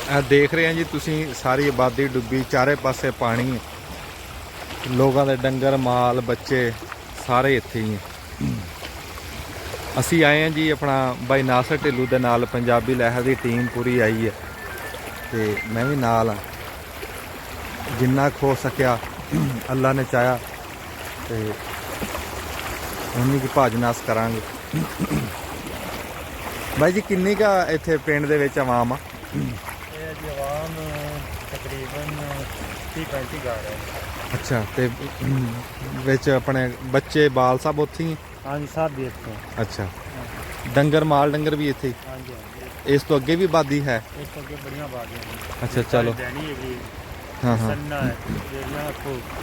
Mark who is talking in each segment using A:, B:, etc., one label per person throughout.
A: देख रहे हैं जी तुसी सारी आबादी डुब्बी, चारे पासे पानी, लोगों के डंगर माल बच्चे सारे इत्थे ही हैं। असी आए हैं जी अपना भाई नासर ढिल्लू के नाल, पंजाबी लहर की टीम पूरी आई है तो मैं भी नाल हाँ। जिन्ना खो सकिया अल्लाह ने चाहा तो उन्नी की भाज नास करांगे। भाई जी किन्नी का इत्थे पिंड दे विच आवाम आ?
B: आवाम तकरीबन 30-35 घर है।
A: अच्छा ते विच अपने बच्चे बाल सब उत्थे ही?
B: हाँ जी सब भी इत्थे।
A: अच्छा डंगर माल डंगर भी इत्थे?
B: हाँ जी।
A: इस तो अगे भी आबादी है?
B: इस तो अगे बड़ियां आबादियां।
A: अच्छा चलो हाँ हाँ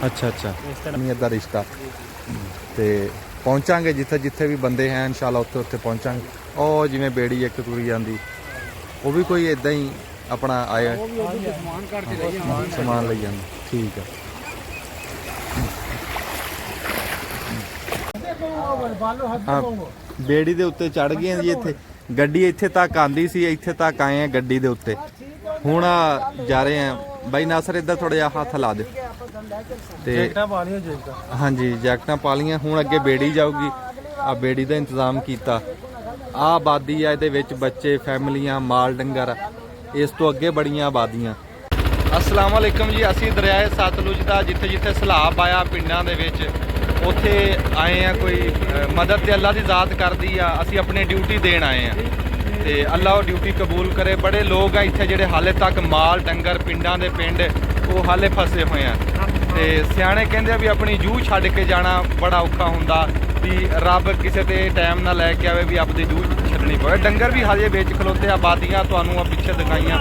A: अच्छा अच्छा नहीं अद्धा रिश्ता तो पहुँचांगे जिथे जिथे भी बंदे हैं इंशाल्लाह उत्थे उत्थे पहुँचांगे। और जिमें बेड़ी एक तुरी जाती वो भी कोई इदा ही अपना आया समान ले जाना। ठीक है हाँ बेड़ी के उत्ते चढ़ गए जी। इत्थे गड्डी इत्थे तक आंदी सी, इत्थे तक आए हैं गड्डी के उत्ते, हुण जा रहे हैं। भाई नासर इधर थोड़ा जिहा हाथ ला दे हाँ जी जैकटां पा लियां। हुण अगे बेड़ी जाऊगी, आ बेड़ी का इंतजाम किया। आ आबादी है इहदे विच बच्चे फैमिलियां माल डंगर, इस तो अगे बड़ियां आबादियां। अस्सलाम वालेकुम जी। असी दरियाए सतलुज का जिथे जिथे सैलाब आया पिंडां दे विच उत्थे आए हैं। कोई मदद तो अल्लाह की ज़ात करदी आ, असी अपनी ड्यूटी देन आए हैं तो अल्लाह वो ड्यूटी कबूल करे। बड़े लोग हैं इत्थे जिहड़े हाले तक माल डंगर पिंडां दे पिंड वो हाले फसे हुए हैं तो सियाणे कहंदे भी अपनी जूह छड्ड के जाना बड़ा औखा हुंदा भी रब किसी ते टाइम ना लैके आवे भी अपनी जूह छड्डनी पवे। डंगर भी हाले बेच खलोते, आबादियां तुहानूं पिछे दिखाइयां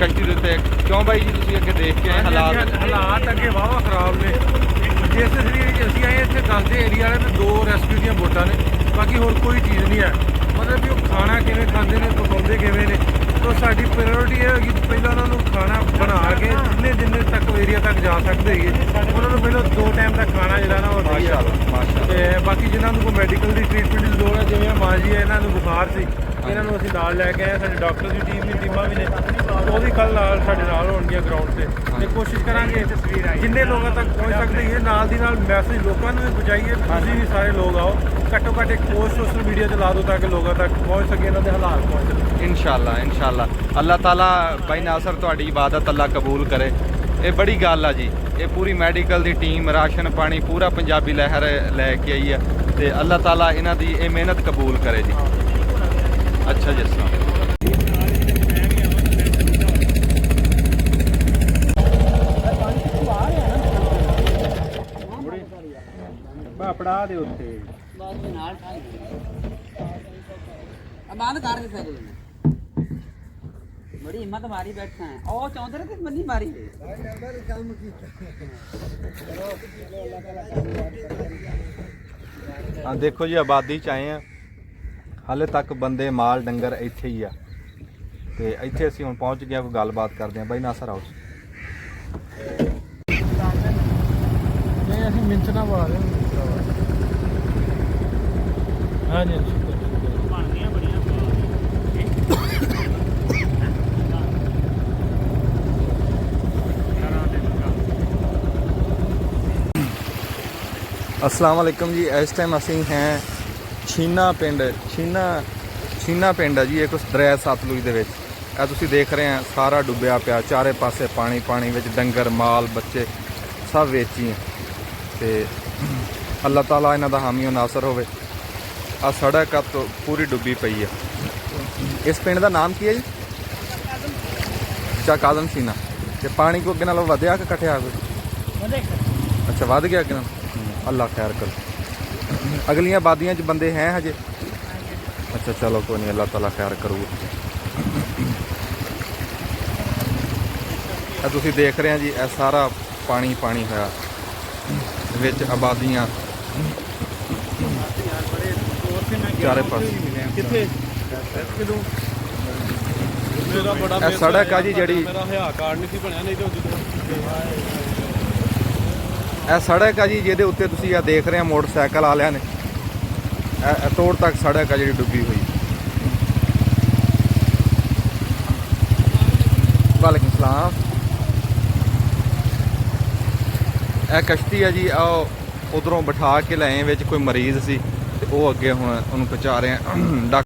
A: कश्ती दे उत्ते। क्यों भाई जी तुसीं अगे देख के आए
B: हालात अगे वाहवा खराब ने। जिस असीं आए इत्थे 10 दे एरिया वाले ते 2 रेस्क्यू दीयां बोटां ने, बाकी होर कोई चीज़ नहीं है। मतलब भी खाना किवें खांदे ने, पकाउंदे किवें ने, तो साडी प्रायोरिटी ये होगी पहले उन्होंने खाना बना के जिन्ने जिन्ने तक एरिया तक जा सकते हैं उन्होंने पहले 2 टाइम का खाना जो ना वो दिया। बाकी जिन्होंने कोई मैडिकल की ट्रीटमेंट की लोड़ है, जिवें माँ जी है इन्होंने बुखार से इन्हों असीं नाल लैके आए। साडे डॉक्टर की टीमां भी ने, वो भी कल साडे नाल होणगीਆਂ ग्राउंड से ते कोशिश करांगे जिन्ने लोगों तक पहुँच सकते हैं। नाल दी नाल मैसेज लोगों भी पहुँचाइए, तुसीं भी सारे लोग आओ, घट्टो घट्ट एक पोस्ट सोशल मीडिया ते ला दो ताकि लोगों तक पहुँच सके, इन्हों के हालात पहुँच सके।
A: इंशाअल्लाह इंशाअल्लाह अल्लाह ताला भाई नासर तुहाडी इबादत अल्लाह कबूल करे। ये बड़ी गल आ जी, ये पूरी मैडिकल की टीम राशन पानी पूरा पंजाबी लहर लैके आई है तो अल्लाह ताला इन्हां दी ये मेहनत कबूल करे जी। अच्छा जी अस्सलाम
B: पड़ा दे उत्ते
C: बंद कर दे फिर बड़ी हिम्मत मारी बैठा है और चाहते रहे कि बंदी मारी
A: हाँ देखो जी आबादी च आए हैं, हाले तक बंदे माल डंगर इत्थे ही आ ते इत्थे असीं हुण पहुँच गए। कोई गलबात करते हैं। भाई नासर आओ
B: नहीं मिंचना पा रहे हैं। हाँ जी
A: अस्सलाम वालेकुम जी। इस टाइम असी हैं छीना पिंड, छीना पिंड है जी। एक दरिया सतलुज दे विच ਇਹ ਤੁਸੀਂ देख रहे हैं सारा डुब्बिया पिया, चारे पासे पानी पानी विच डंगर माल बच्चे सब वेची हैं तो अल्लाह ताला इन्हां दा हामी नासर होवे। आ सड़क तो पूरी डुब्बी पई है। इस पिंड का नाम की है जी? अच्छा कादम सीना। तो पानी को अगे नालों वधिया कि घटिया? अच्छा वध गया अगे नालों। अल्लाह खैर करो। अगलियां आबादियां च बंदे हैं हजे? अच्छा चलो कोई नहीं, अल्लाह ताला खैर करूगा। तुसीं देख रहे हैं जी यह सारा पानी पानी होया विच आबादियां चारे पास। सड़क है जी जी सड़क है जी जिहदे उत्ते तुसीं देख रहे हैं मोटरसाइकिल वालियां ने तोड़ तक सड़क है जी डुबी हुई। ਵਾਲੇਕੁਮ ਸਲਾਮ। ਇਹ ਕਸ਼ਤੀ ਹੈ ਜੀ, ਉਧਰੋਂ ਬਿਠਾ ਕੇ ਲਏ ਵਿੱਚ ਕੋਈ ਮਰੀਜ਼ ਸੀ ਤੇ ਉਹ ਅੱਗੇ ਹੁਣ ਉਹਨੂੰ ਪਹੁੰਚਾ ਰਹੇ ਆ।